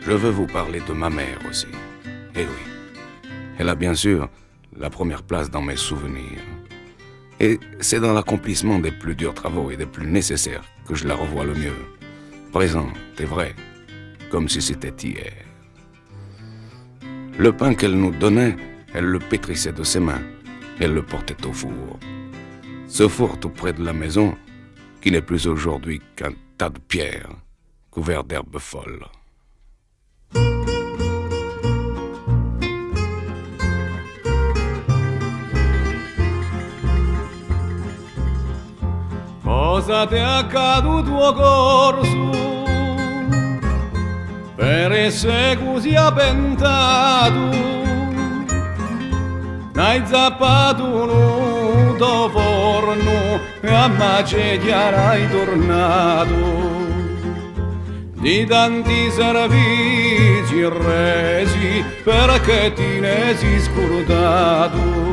je veux vous parler de ma mère aussi. Eh oui, elle a bien sûr la première place dans mes souvenirs. Et c'est dans l'accomplissement des plus durs travaux et des plus nécessaires que je la revois le mieux. Présente et vraie, comme si c'était hier. Le pain qu'elle nous donnait, elle le pétrissait de ses mains. Elle le portait au four. Ce four tout près de la maison, qui n'est plus aujourd'hui qu'un tas de pierres, couvert d'herbes folles. Cosa ti è accaduto corso per essere così appentato? N'hai zappato nudo forno e a macechiarai tornato di tanti servizi resi perché ti ne sei scordato.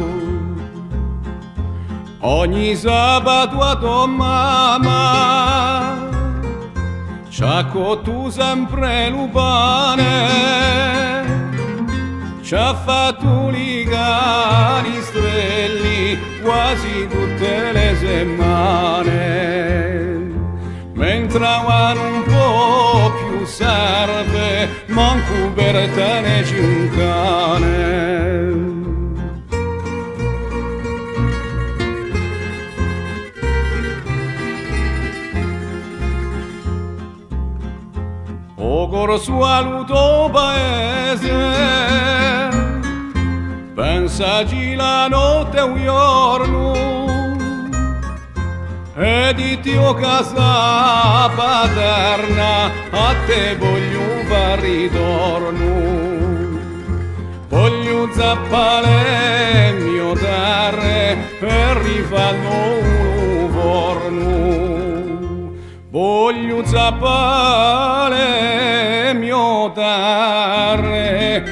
Ogni sabato a tua mamma c'ha cotto sempre il pane, c'ha fatto i canistrelli quasi tutte le settimane, mentre vanno un po' più serve manco per tenerci un cane. O corso al tuo paese, pensaci la notte e un giorno, e di Dio casa paterna a te voglio far ritorno. Voglio zappare mio terre per rifarlo un forno. Voglio zappare mio terre